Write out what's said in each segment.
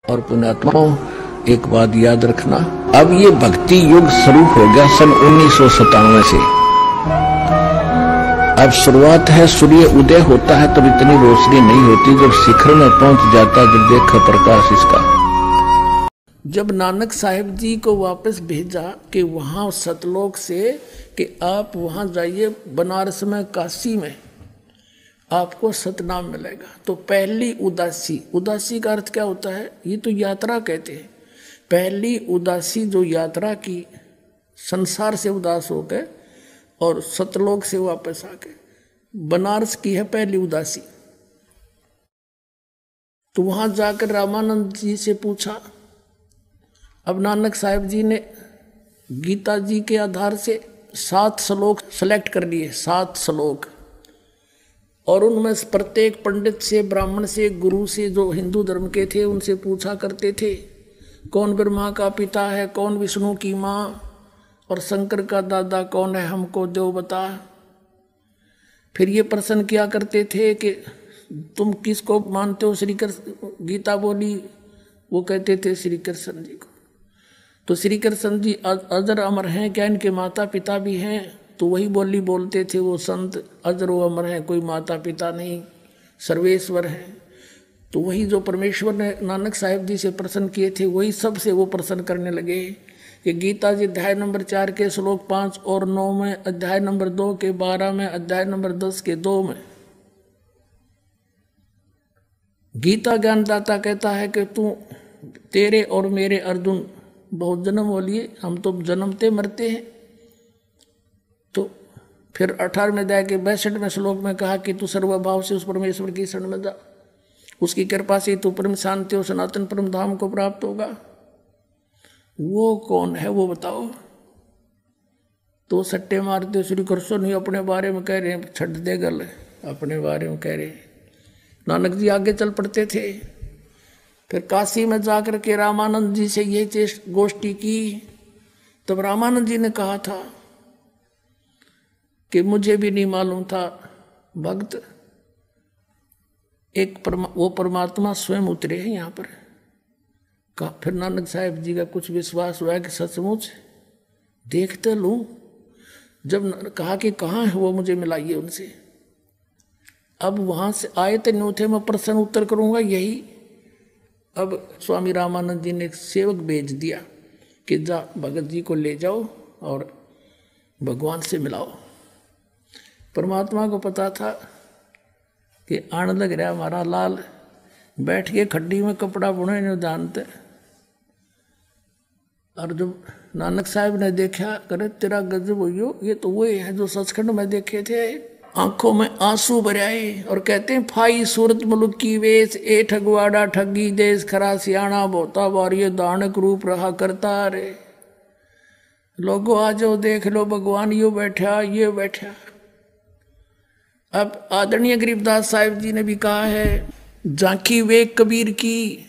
और पुण्यात्माओं, एक बात याद रखना, अब ये भक्ति युग शुरू हो गया सन 1997 से। अब शुरुआत है, सूर्य उदय होता है तब इतनी रोशनी नहीं होती, जब शिखर में पहुंच जाता जब देखा प्रकाश इसका। जब नानक साहिब जी को वापस भेजा कि वहां सतलोक से कि आप वहां जाइए, बनारस में काशी में आपको सतनाम मिलेगा, तो पहली उदासी, उदासी का अर्थ क्या होता है, ये तो यात्रा कहते हैं। पहली उदासी जो यात्रा की, संसार से उदास हो गए और सतलोक से वापस आ गए, बनारस की है पहली उदासी। तो वहां जाकर रामानंद जी से पूछा। अब नानक साहिब जी ने गीता जी के आधार से 7 श्लोक सेलेक्ट कर लिए, 7 श्लोक, और उनमें प्रत्येक पंडित से, ब्राह्मण से, गुरु से जो हिंदू धर्म के थे उनसे पूछा करते थे कौन ब्रह्मा का पिता है, कौन विष्णु की माँ, और शंकर का दादा कौन है, हमको देव बता। फिर ये प्रश्न किया करते थे कि तुम किसको मानते हो, श्री कृष्ण, गीता बोली, वो कहते थे श्री कृष्ण जी को। तो श्री कृष्ण जी अजर अमर हैं क्या, इनके माता पिता भी हैं? तो वही बोली बोलते थे वो संत, अजर अमर हैं, कोई माता पिता नहीं, सर्वेश्वर हैं। तो वही जो परमेश्वर ने नानक साहिब जी से प्रश्न किए थे वही सबसे वो प्रश्न करने लगे कि गीता जी अध्याय नंबर 4 के श्लोक 5 और 9 में, अध्याय नंबर 2 के 12 में, अध्याय नंबर 10 के 2 में गीता ज्ञानदाता कहता है कि तू, तेरे और मेरे अर्जुन बहुत जन्म हो लिए, हम तो जन्मते मरते हैं। तो फिर 18वें अध्याय के 62वें श्लोक में कहा कि तू सर्वभाव से उस परमेश्वर की शरण में जा, उसकी कृपा से तू परम शांति और सनातन परम धाम को प्राप्त होगा। वो कौन है वो बताओ? तो सट्टे मारते श्री कृष्ण ही अपने बारे में कह रहे हैं, छट दे गल, अपने बारे में कह रहे हैं। नानक जी आगे चल पड़ते थे। फिर काशी में जाकर के रामानंद जी से ये गोष्ठी की। तब रामानंद जी ने कहा था कि मुझे भी नहीं मालूम था भक्त, वो परमात्मा स्वयं उतरे हैं यहाँ पर। फिर नानक साहिब जी का कुछ विश्वास हुआ कि सचमुच देखते लूँ। जब कहा कि कहाँ है वो, मुझे मिलाइए उनसे। अब वहाँ से आए थे न्यू थे, मैं प्रश्न उत्तर करूँगा यही। अब स्वामी रामानंद जी ने एक सेवक भेज दिया कि जा भगत जी को ले जाओ और भगवान से मिलाओ। परमात्मा को पता था कि आने लग रहा हमारा लाल, बैठ के खड्डी में कपड़ा बुने नहीं जानते। और जब नानक साहब ने देखा, करे तेरा गजब हो, ये तो वही है जो सचखंड में देखे थे। आंखों में आंसू भर आए और कहते हैं, फाई सूरत मुल्क की वेश, ए ठगवाड़ा ठगी देश, खरा सियाणा बोता बार, ये दानक रूप रहा करता रे। लोगों आ जाओ देख लो, भगवान यू बैठा, ये बैठा। अब आदरणीय गरीबदास साहिब जी ने भी कहा है, झांकी वे कबीर की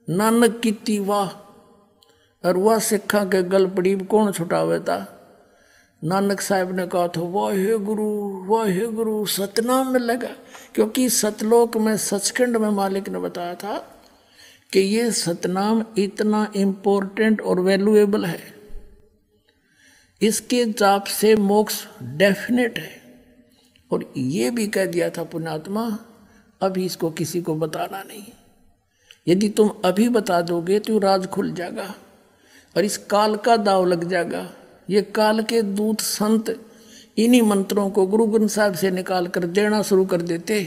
नानक की वाह, और वह सिखा के गल पड़ी कौन छुटावे था। नानक साहिब ने कहा था, वाहे गुरु सतनाम में लगा। क्योंकि सतलोक में, सचखंड में मालिक ने बताया था कि ये सतनाम इतना इम्पोर्टेंट और वैल्यूएबल है, इसके जाप से मोक्ष डेफिनेट है। और ये भी कह दिया था पुण्यात्मा, अभी इसको किसी को बताना नहीं। यदि तुम अभी बता दोगे तो राज खुल जाएगा और इस काल का दाव लग जाएगा। ये काल के दूत संत इन्हीं मंत्रों को गुरु ग्रंथ साहब से निकाल कर देना शुरू कर देते।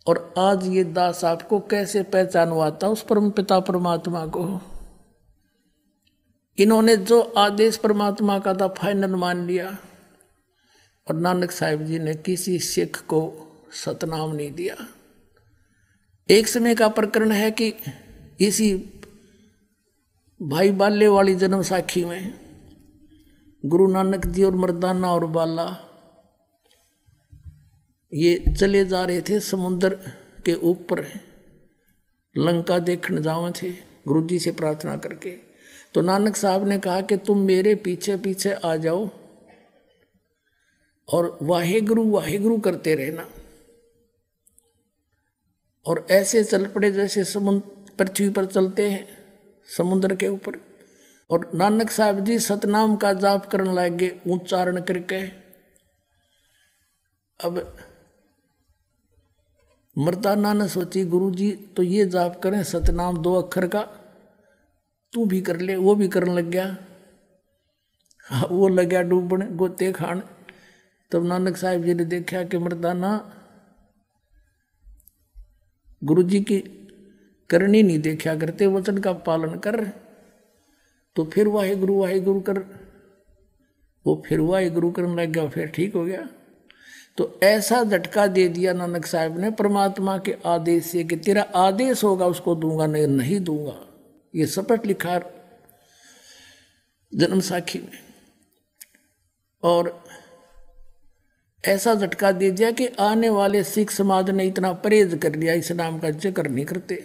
और आज ये दास आपको कैसे पहचानवाता उस परम पिता परमात्मा को। इन्होंने जो आदेश परमात्मा का था फाइनल मान लिया, और नानक साहिब जी ने किसी सिख को सतनाम नहीं दिया। एक समय का प्रकरण है कि इसी भाई बाले वाली जन्म साखी में गुरु नानक जी और मर्दाना और बाला ये चले जा रहे थे समुद्र के ऊपर, लंका देखने जावे थे गुरु जी से प्रार्थना करके। तो नानक साहब ने कहा कि तुम मेरे पीछे पीछे आ जाओ और वाहे गुरु करते रहना। और ऐसे चल पड़े जैसे समुद्र पृथ्वी पर चलते हैं समुद्र के ऊपर। और नानक साहब जी सतनाम का जाप करने लग गए उच्चारण करके। अब मर्दाना ने सोची गुरु जी तो ये जाप करें सतनाम 2 अक्षर का, तू भी कर ले। वो भी करने लग गया। वो लग गया डूबने गोते खान। तब नानक साहब जी ने देखा कि मर्दाना गुरु जी की करनी नहीं देखा करते, वचन का पालन कर। तो फिर वाहिगुरु कर, वो फिर वाहिगुरु करने लग गया, फिर ठीक हो गया। तो ऐसा झटका दे दिया नानक साहब ने परमात्मा के आदेश से कि तेरा आदेश होगा उसको दूंगा, नहीं दूंगा। ये शपथ लिखा जन्म साखी में। और ऐसा झटका दे दिया कि आने वाले सिख समाज ने इतना परहेज कर लिया, इस नाम का जिक्र नहीं करते।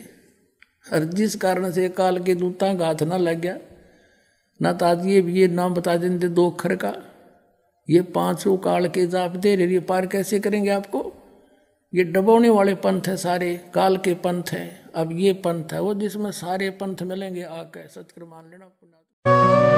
और जिस कारण से काल के दूता का हाथ ना लग गया, ना तो आज ये नाम बता देंगे 2 अक्षर का, ये 500 काल के जाप दे रहे, ये पार कैसे करेंगे आपको। ये डबोने वाले पंथ है, सारे काल के पंथ है। अब ये पंथ है वो जिसमें सारे पंथ मिलेंगे, आके सत्कर मान लेना।